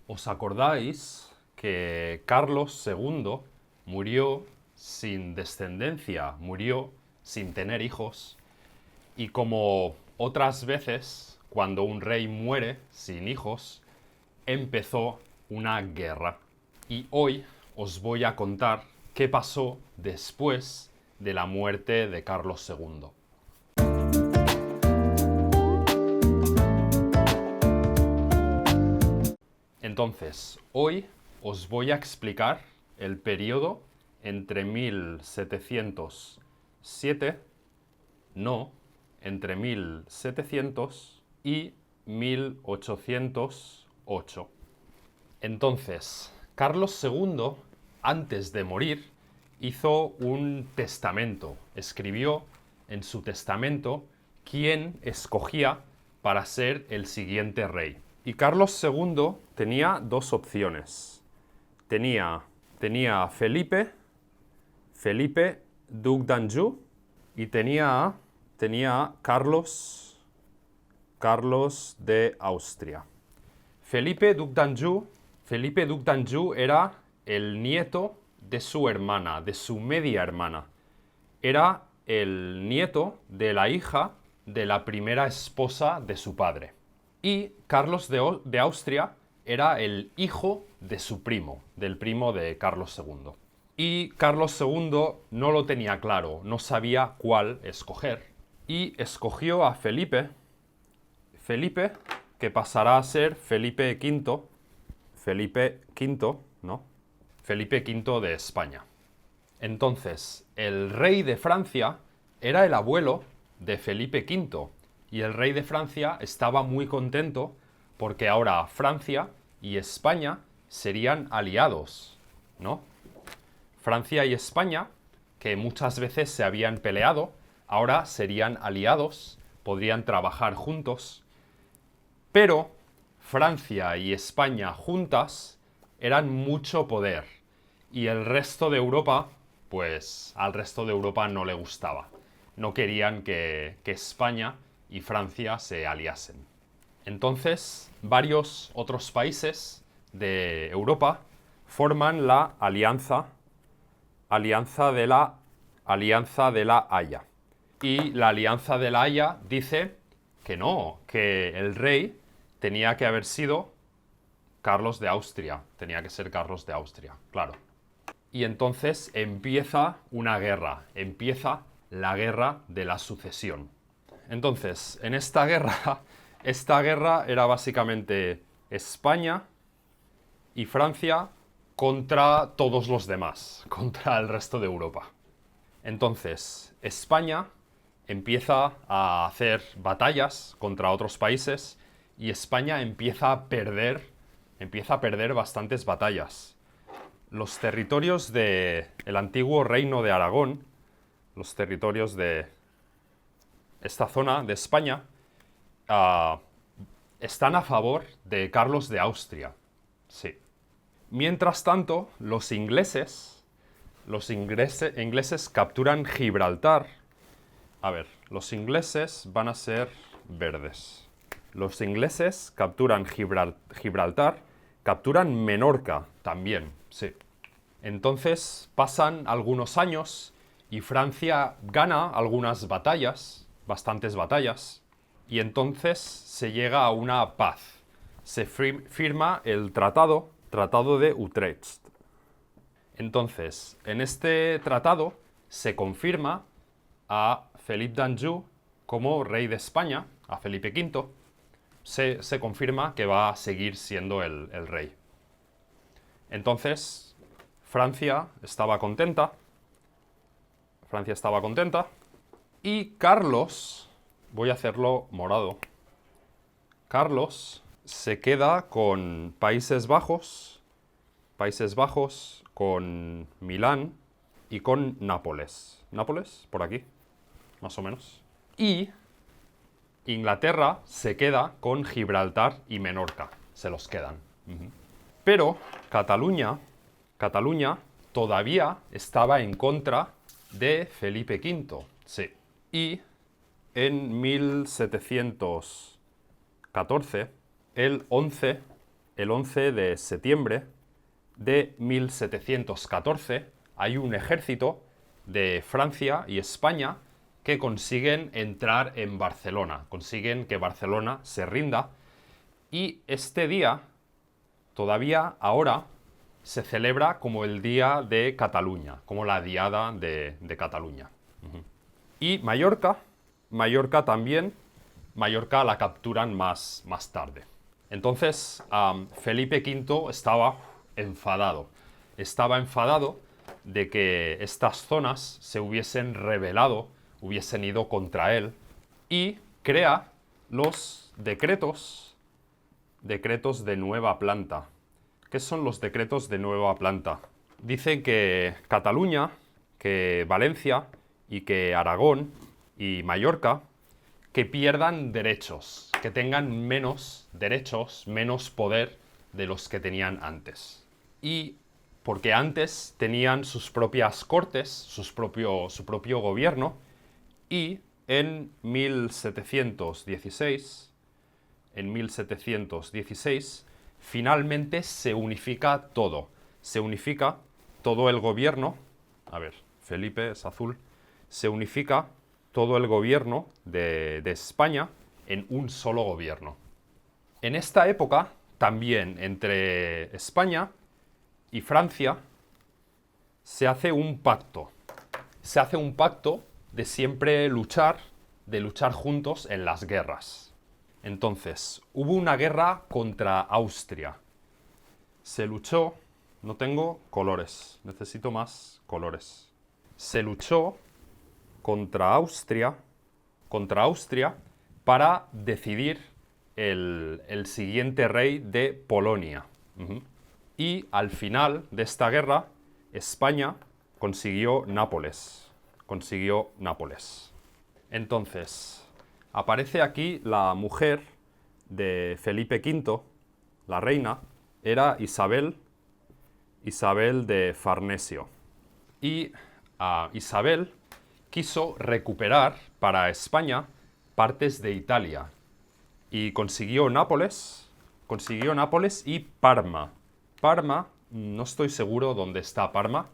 ¿Os acordáis que Carlos II murió sin descendencia, murió sin tener hijos? Y como otras veces, cuando un rey muere sin hijos, empezó una guerra. Y hoy os voy a contar qué pasó después de la muerte de Carlos II. Entonces, hoy os voy a explicar el periodo entre 1707, no, entre 1700 y 1808. Entonces, Carlos II, antes de morir, hizo un testamento. Escribió en su testamento quién escogía para ser el siguiente rey. Y Carlos II tenía dos opciones. Tenía Felipe, duc d'Anjou, y tenía Carlos de Austria. Felipe duc d'Anjou era el nieto de su hermana, de su media hermana. Era el nieto de la hija de la primera esposa de su padre. Y Carlos de Austria era el hijo de su primo, del primo de Carlos II. Y Carlos II no lo tenía claro, no sabía cuál escoger. Y escogió a Felipe, que pasará a ser Felipe V, ¿no? Felipe V de España. Entonces, el rey de Francia era el abuelo de Felipe V, y el rey de Francia estaba muy contento porque ahora Francia y España serían aliados, ¿no? Francia y España, que muchas veces se habían peleado, ahora serían aliados, podrían trabajar juntos. Pero Francia y España juntas eran mucho poder. Y el resto de Europa, pues al resto de Europa no le gustaba. No querían que España y Francia se aliasen. Entonces, varios otros países de Europa forman la Alianza de la Haya. Y la Alianza de la Haya dice que no, que el rey tenía que haber sido Carlos de Austria. Tenía que ser Carlos de Austria, claro. Y entonces empieza una guerra, empieza la guerra de la sucesión. Entonces, en esta guerra era básicamente España y Francia contra todos los demás, contra el resto de Europa. Entonces, España empieza a hacer batallas contra otros países y España empieza a perder bastantes batallas. Los territorios del antiguo reino de Aragón, los territorios de esta zona de España, están a favor de Carlos de Austria. Sí. Mientras tanto, los ingleses capturan Gibraltar. A ver, los ingleses van a ser verdes. Los ingleses capturan Gibraltar, capturan Menorca también, sí. Entonces pasan algunos años y Francia gana algunas batallas, bastantes batallas, y entonces se llega a una paz. Se firma el tratado de Utrecht. Entonces, en este tratado se confirma a Felipe d'Anjou como rey de España, a Felipe V, se confirma que va a seguir siendo el rey. Entonces, Francia estaba contenta, y Carlos, voy a hacerlo morado, Carlos se queda con Países Bajos, con Milán y con Nápoles. Nápoles, por aquí, más o menos. Y Inglaterra se queda con Gibraltar y Menorca. Se los quedan. Pero Cataluña todavía estaba en contra de Felipe V. Sí. Y en 1714, el 11 el 11 de septiembre de 1714, hay un ejército de Francia y España que consiguen entrar en Barcelona, consiguen que Barcelona se rinda, y este día, todavía ahora, se celebra como el Día de Cataluña, como la Diada de Cataluña. Y Mallorca también, Mallorca la capturan más tarde. Entonces, Felipe V estaba enfadado. Estaba enfadado de que estas zonas se hubiesen rebelado, hubiesen ido contra él, y crea los decretos de nueva planta. ¿Qué son los decretos de nueva planta? Dice que Cataluña, que Valencia y que Aragón y Mallorca que pierdan derechos, que tengan menos derechos, menos poder de los que tenían antes. Y porque antes tenían sus propias cortes, su propio gobierno, y en 1716, finalmente se unifica todo. Se unifica todo el gobierno. A ver, Felipe es azul. Se unifica todo el gobierno de España en un solo gobierno. En esta época, también entre España y Francia, se hace un pacto. Se hace un pacto de siempre luchar, de luchar juntos en las guerras. Entonces, hubo una guerra contra Austria. Se luchó, no tengo colores, necesito más colores. Se luchó contra Austria para decidir el siguiente rey de Polonia. Y al final de esta guerra, España consiguió Nápoles. Entonces, aparece aquí la mujer de Felipe V, la reina, era Isabel de Farnesio. Y Isabel quiso recuperar para España partes de Italia y consiguió Nápoles y Parma. Parma, no estoy seguro dónde está Parma,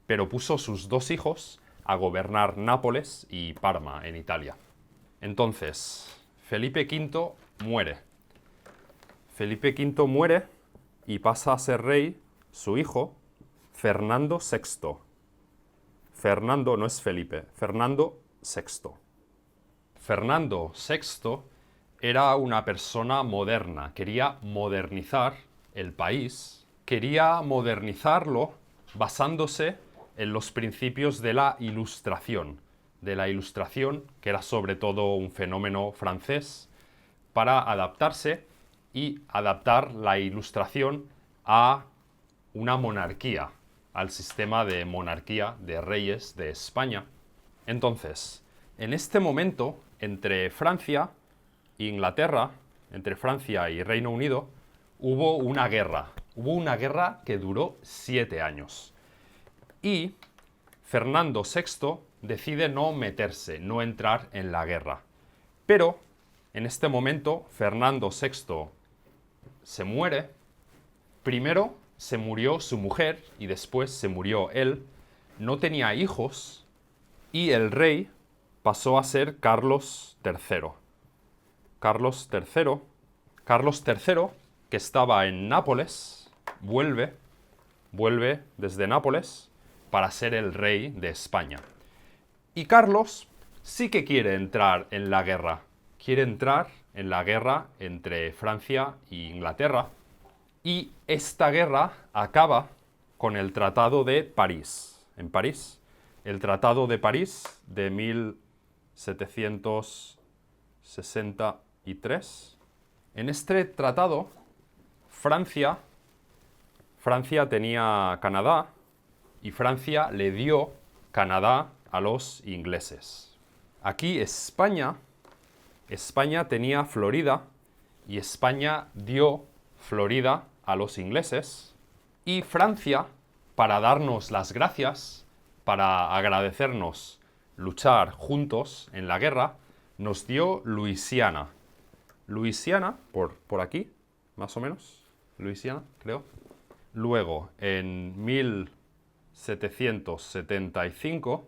pero puso sus dos hijos a gobernar Nápoles y Parma en Italia. Entonces, Felipe V muere. Felipe V muere y pasa a ser rey su hijo, Fernando VI. Fernando no es Felipe, Fernando VI. Fernando VI era una persona moderna, quería modernizar el país, quería modernizarlo basándose en los principios de la Ilustración, que era sobre todo un fenómeno francés, para adaptarse y adaptar la Ilustración a una monarquía, al sistema de monarquía de reyes de España. Entonces, en este momento, entre Francia e Inglaterra, entre Francia y Reino Unido, hubo una guerra. Hubo una guerra que duró 7 años. Y Fernando VI decide no meterse, no entrar en la guerra. Pero, en este momento, Fernando VI se muere. Primero se murió su mujer y después se murió él. No tenía hijos y el rey pasó a ser Carlos III. Carlos III, que estaba en Nápoles, vuelve desde Nápoles para ser el rey de España. Y Carlos sí que quiere entrar en la guerra. Quiere entrar en la guerra entre Francia e Inglaterra. Y esta guerra acaba con el Tratado de París. En París, el Tratado de París de 1763. En este tratado, Francia tenía Canadá y Francia le dio Canadá a los ingleses. Aquí España tenía Florida y España dio Florida a los ingleses, y Francia, para darnos las gracias, para agradecernos luchar juntos en la guerra, nos dio Luisiana. Luisiana, por aquí, más o menos. Luisiana, creo. Luego, en 1775,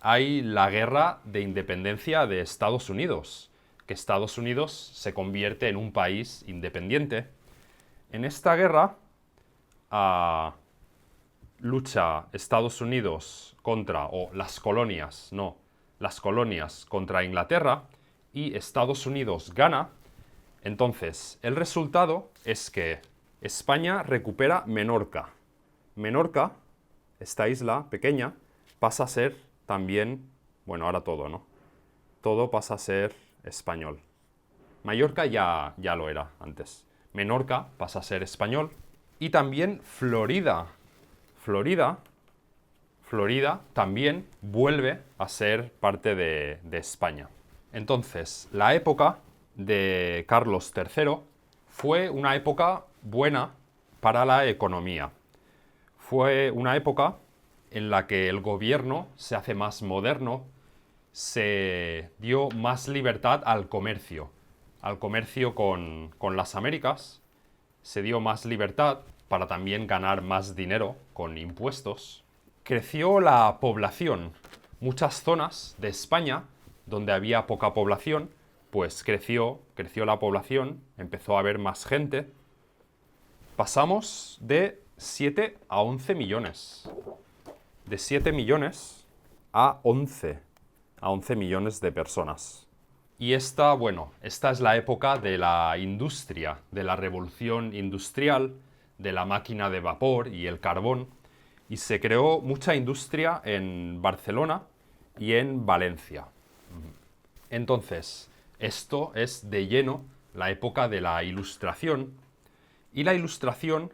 hay la Guerra de Independencia de Estados Unidos, que Estados Unidos se convierte en un país independiente. En esta guerra lucha Estados Unidos contra, o las colonias, no, las colonias contra Inglaterra, y Estados Unidos gana. Entonces, el resultado es que España recupera Menorca. Menorca, esta isla pequeña, pasa a ser también, bueno, ahora todo, ¿no? Todo pasa a ser español. Mallorca ya lo era antes. Menorca pasa a ser español. Y también Florida. Florida también vuelve a ser parte de España. Entonces, la época de Carlos III fue una época buena para la economía. Fue una época en la que el gobierno se hace más moderno, se dio más libertad al comercio con las Américas, se dio más libertad para también ganar más dinero con impuestos. Creció la población. Muchas zonas de España, donde había poca población, pues creció la población, empezó a haber más gente. Pasamos de 7 a 11 millones. De 7 millones a 11 millones de personas. Y esta es la época de la industria, de la revolución industrial, de la máquina de vapor y el carbón. Y se creó mucha industria en Barcelona y en Valencia. Entonces, esto es de lleno la época de la Ilustración. Y la Ilustración,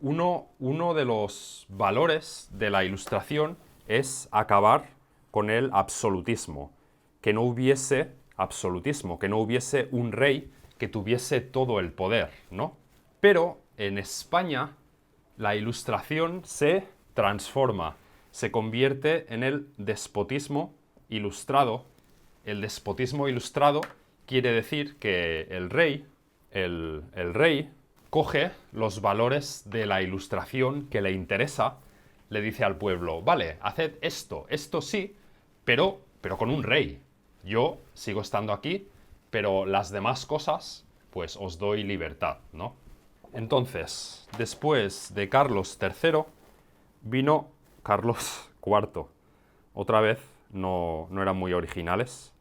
uno de los valores de la Ilustración es acabar con el absolutismo. Que no hubiese absolutismo, que no hubiese un rey que tuviese todo el poder, ¿no? Pero en España la Ilustración se transforma, se convierte en el despotismo ilustrado. El despotismo ilustrado quiere decir que el rey coge los valores de la Ilustración que le interesa, le dice al pueblo, vale, haced esto sí, pero con un rey. Yo sigo estando aquí, pero las demás cosas, pues os doy libertad, ¿no? Entonces, después de Carlos III, vino Carlos IV. Otra vez, no eran muy originales.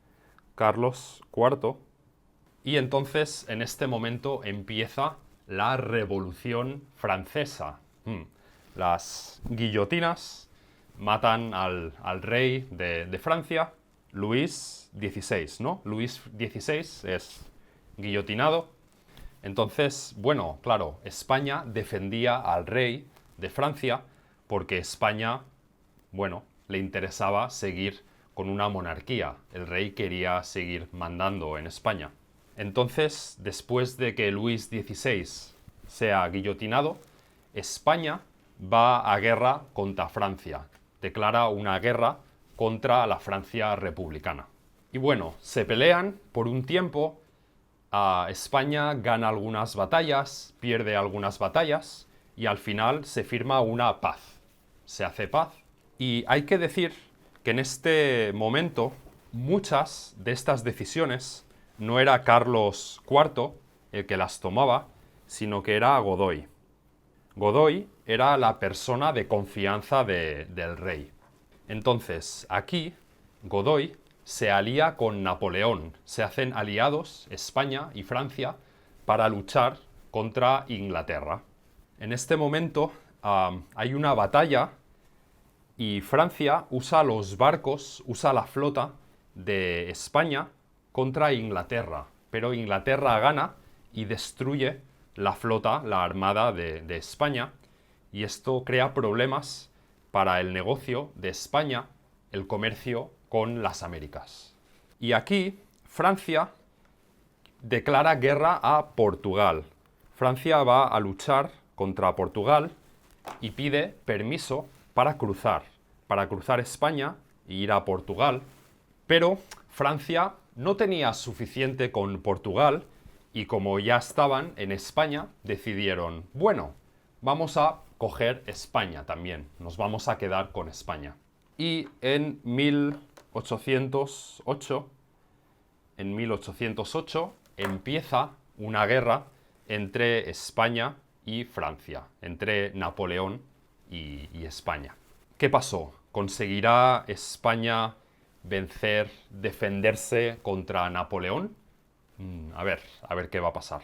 Carlos IV. Y entonces, en este momento, empieza la Revolución Francesa. Las guillotinas matan al rey de Francia, Luis XVI, ¿no? Luis XVI es guillotinado. Entonces, claro, España defendía al rey de Francia porque España, le interesaba seguir con una monarquía. El rey quería seguir mandando en España. Entonces, después de que Luis XVI sea guillotinado, España va a guerra contra Francia. Declara una guerra contra la Francia republicana. Y se pelean por un tiempo. España gana algunas batallas, pierde algunas batallas y al final se firma una paz. Se hace paz. Y hay que decir que en este momento muchas de estas decisiones no era Carlos IV el que las tomaba, sino que era Godoy. Godoy era la persona de confianza del rey. Entonces, aquí, Godoy se alía con Napoleón. Se hacen aliados España y Francia para luchar contra Inglaterra. En este momento hay una batalla y Francia usa los barcos, usa la flota de España contra Inglaterra. Pero Inglaterra gana y destruye la flota, la armada de España. Y esto crea problemas para el negocio de España, el comercio con las Américas. Y aquí Francia declara guerra a Portugal. Francia va a luchar contra Portugal y pide permiso para cruzar España e ir a Portugal. Pero Francia no tenía suficiente con Portugal Y como ya estaban en España, decidieron, bueno, vamos a coger España también, nos vamos a quedar con España. Y en 1808 empieza una guerra entre España y Francia, entre Napoleón y España. ¿Qué pasó? ¿Conseguirá España vencer, defenderse contra Napoleón? A ver qué va a pasar.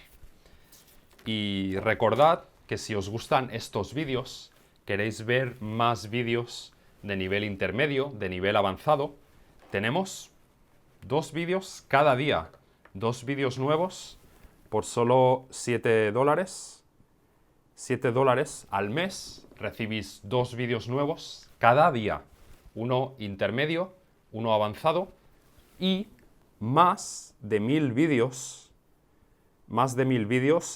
Y recordad que si os gustan estos vídeos, queréis ver más vídeos de nivel intermedio, de nivel avanzado, tenemos 2 vídeos cada día, 2 vídeos nuevos por solo $7. $7 al mes recibís 2 vídeos nuevos cada día, uno intermedio, uno avanzado y más de 1000 vídeos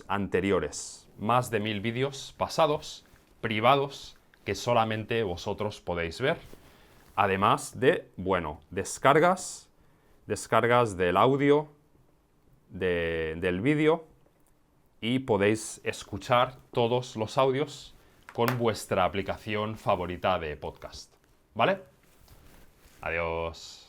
anteriores, más de 1000 vídeos pasados, privados, que solamente vosotros podéis ver. Además de, bueno, descargas del audio, del vídeo, y podéis escuchar todos los audios con vuestra aplicación favorita de podcast. ¿Vale? Adiós.